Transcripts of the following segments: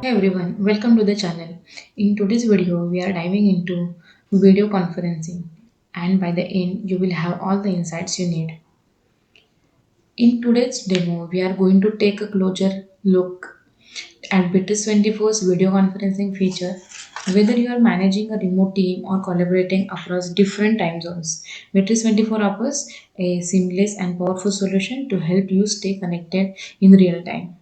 Everyone, welcome to the channel. In today's video, we are diving into video conferencing, and by the end, you will have all the insights you need. In today's demo, we are going to take a closer look at Bitrix24's video conferencing feature. Whether you are managing a remote team or collaborating across different time zones, Bitrix24 offers a seamless and powerful solution to help you stay connected in real time.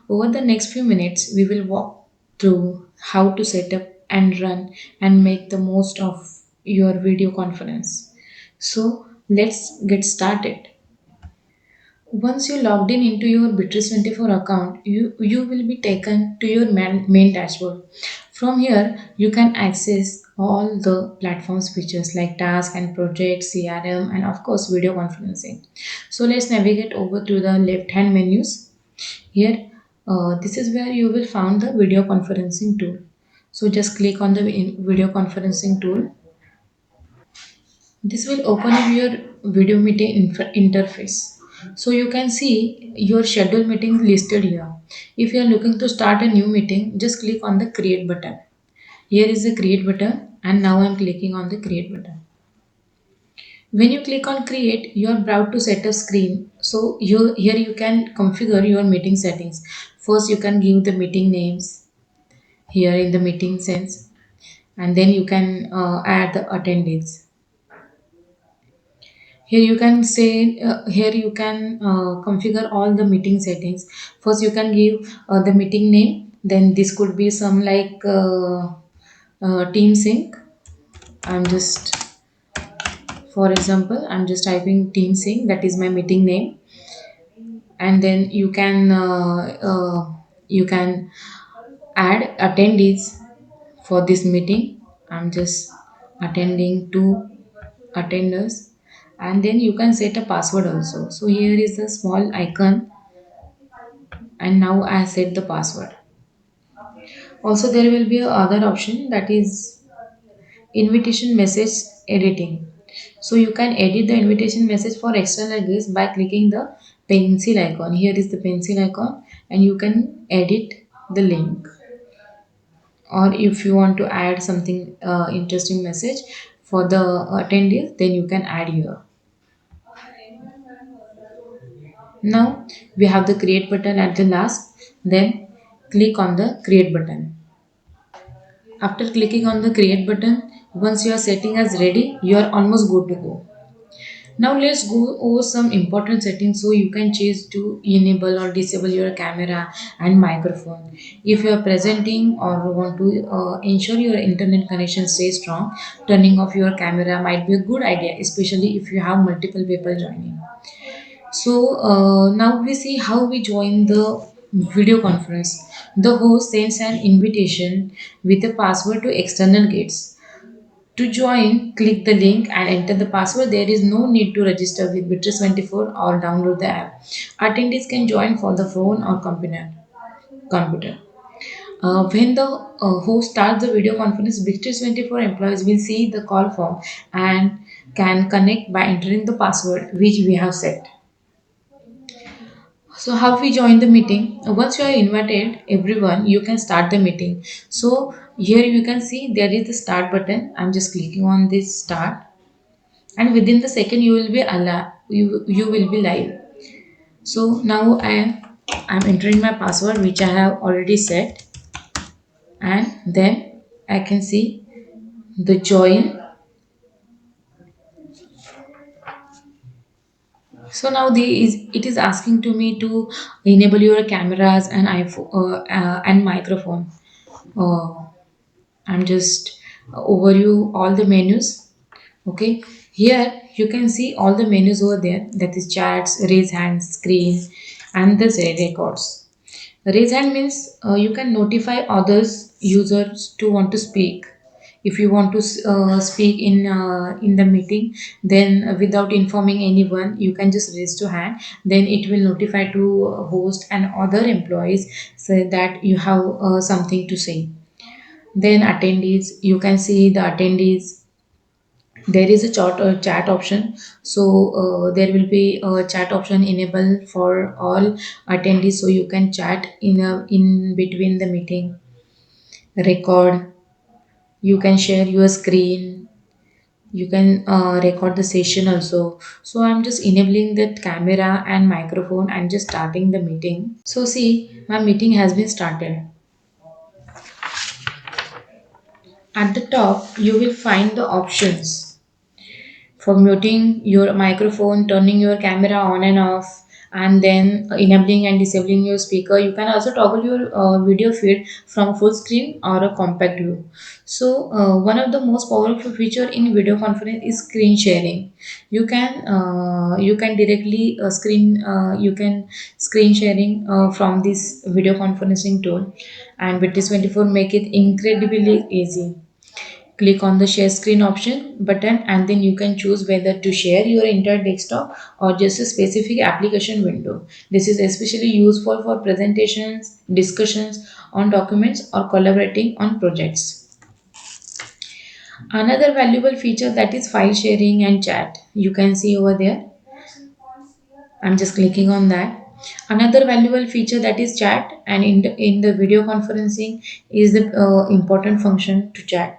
Over the next few minutes, we will walk through how to set up and run and make the most of your video conference. So, let's get started. Once you logged in into your Bitrix24 account, you will be taken to your main dashboard. From here, you can access all the platform's features like task and project, CRM, and of course, video conferencing. So, let's navigate over to the left hand menus. Here, this is where you will find the video conferencing tool. So just click on the video conferencing tool. This will open up your video meeting interface. So you can see your scheduled meetings listed here. If you are looking to start a new meeting, just click on the create button. Here is the create button, and now I am clicking on the create button. When you click on create, you are brought to setup screen. So here you can configure your meeting settings. First, you can give the meeting names here in the meeting sense, and then you can add the attendees. Here you can say here you can configure all the meeting settings. First, you can give the meeting name. Then this could be some like team sync. I'm just For example, I'm just typing team sync. That is my meeting name, and then you can add attendees for this meeting. I'm just attending two attenders, and then you can set a password also. So here is the small icon, and now I set the password. Also, there will be a other option, that is invitation message editing. So you can edit the invitation message for external guests by clicking the pencil icon. Here is the pencil icon, and you can edit the link. Or if you want to add something interesting message for the attendees, then you can add here. Now we have the create button at the last, then click on the create button. After clicking on the create button, once your setting is ready, you are almost good to go. Now let's go over some important settings so you can choose to enable or disable your camera and microphone. If you are presenting or want to ensure your internet connection stays strong, turning off your camera might be a good idea, especially if you have multiple people joining. So now we see how we join the video conference. The host sends an invitation with a password to external gates. To join, click the link and enter the password. There is no need to register with Bitrix24 or download the app. Attendees can join for the phone or computer. When the host starts the video conference, Bitrix24 employees will see the call form and can connect by entering the password which we have set. So how we join the meeting? Once you are invited, everyone, you can start the meeting. So here you can see there is the start button. I'm just clicking on this start, and within the second you will be you will be live. So now I'm entering my password which I have already set, and then I can see the join. So now it is asking to me to enable your cameras and iPhone and microphone. uh, I'm just overview all the menus. Okay, here you can see all the menus over there, that is chats, raise hand, screen, and the records. Raise hand means you can notify others users to want to speak. If you want to speak in the meeting, then without informing anyone, you can just raise your hand. Then it will notify to host and other employees say that you have something to say. Then attendees, you can see the attendees There is a chat option. So there will be a chat option enabled for all attendees, so you can chat in between the meeting, record, you can share your screen, you can record the session also. So I'm just enabling that camera and microphone and just starting the meeting. So see, my meeting has been started. At the top you will find the options for muting your microphone, turning your camera on and off, and then enabling and disabling your speaker. You can also toggle your video feed from full screen or a compact view. So one of the most powerful feature in video conference is screen sharing. You can directly you can screen sharing from this video conferencing tool, and Bitrix24 make it incredibly easy. Click on the share screen option button, and then you can choose whether to share your entire desktop or just a specific application window. This is especially useful for presentations, discussions on documents, or collaborating on projects. Another valuable feature that is file sharing and chat. You can see over there. I'm just clicking on that. Another valuable feature that is chat, and in the video conferencing is the important function to chat.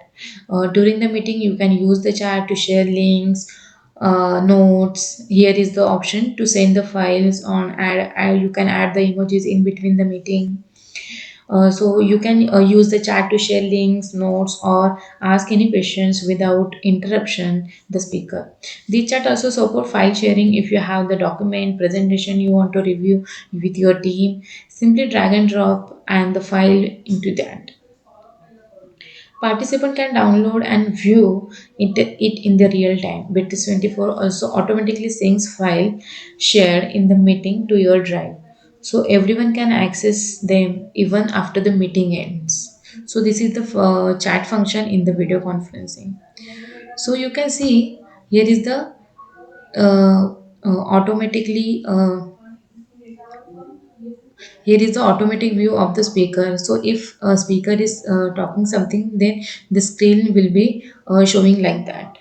During the meeting, you can use the chat to share links, notes. Here is the option to send the files on. You can add the emojis in between the meeting. So you can use the chat to share links, notes, or ask any questions without interruption the speaker. The chat also support file sharing. If you have the document presentation you want to review with your team, simply drag and drop and the file into that. Participant can download and view it in the real time. Bitrix24 also automatically syncs file shared in the meeting to your drive. So everyone can access them even after the meeting ends. So this is the chat function in the video conferencing. So you can see here is the automatically here is the automatic view of the speaker. So if a speaker is talking something, then the screen will be showing like that.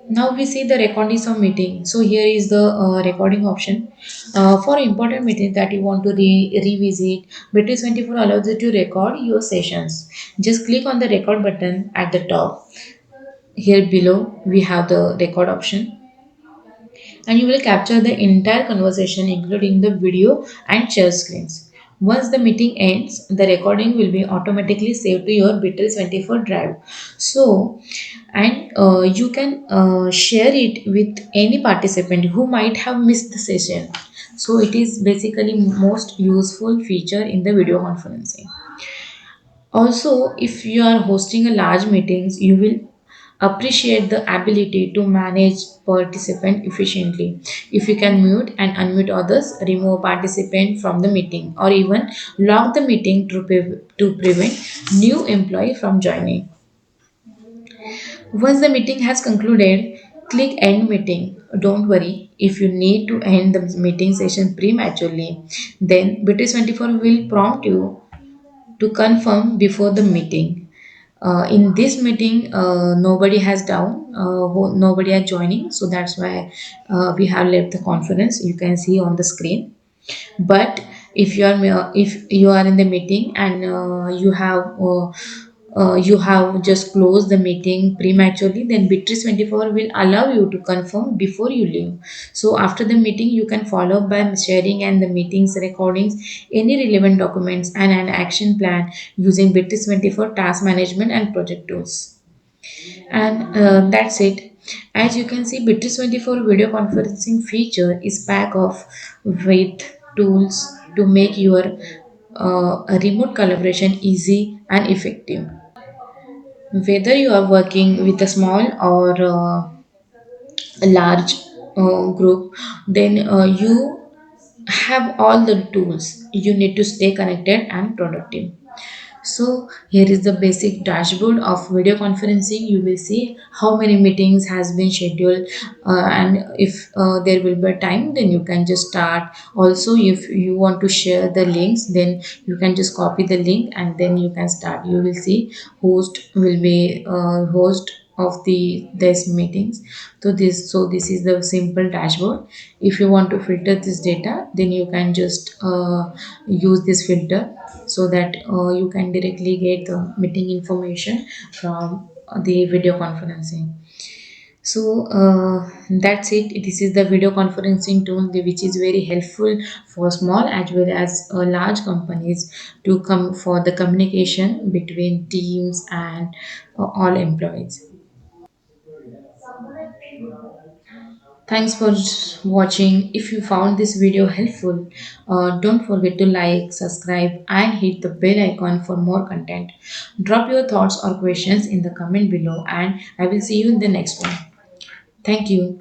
Now we see the recordings of meeting. So here is the recording option. For important meetings that you want to revisit, Bitrix24 allows you to record your sessions. Just click on the record button at the top. Here below we have the record option, and you will capture the entire conversation including the video and share screens. Once the meeting ends, the recording will be automatically saved to your Bitrix24 drive. So, and you can share it with any participant who might have missed the session. So it is basically most useful feature in the video conferencing. Also, if you are hosting a large meetings, you will appreciate the ability to manage participant efficiently. If you can mute and unmute others, remove participant from the meeting, or even lock the meeting to prevent new employee from joining. Once the meeting has concluded, click end meeting. Don't worry if you need to end the meeting session prematurely. Then Bitrix24 will prompt you to confirm before the meeting. In this meeting, nobody has nobody are joining, so that's why we have left the conference. You can see on the screen. But if you are in the meeting and you have just closed the meeting prematurely, then Bitrix24 will allow you to confirm before you leave. So after the meeting, you can follow up by sharing and the meetings recordings, any relevant documents, and an action plan using Bitrix24 task management and project tools. And that's it. As you can see, Bitrix24 video conferencing feature is pack of with tools to make your remote collaboration easy and effective. Whether you are working with a small or a large group, then you have all the tools you need to stay connected and productive. So here is the basic dashboard of video conferencing. You will see how many meetings has been scheduled, and if there will be time, then you can just start. Also, if you want to share the links, then you can just copy the link and then you can start. You will see host will be host of the this meetings. So this is the simple dashboard. If you want to filter this data, then you can just use this filter, so that you can directly get the meeting information from the video conferencing. So that's it. This is the video conferencing tool, which is very helpful for small as well as large companies to come for the communication between teams and all employees. Thanks for watching. If you found this video helpful, don't forget to like, subscribe, and hit the bell icon for more content. Drop your thoughts or questions in the comment below, and I will see you in the next one. Thank you.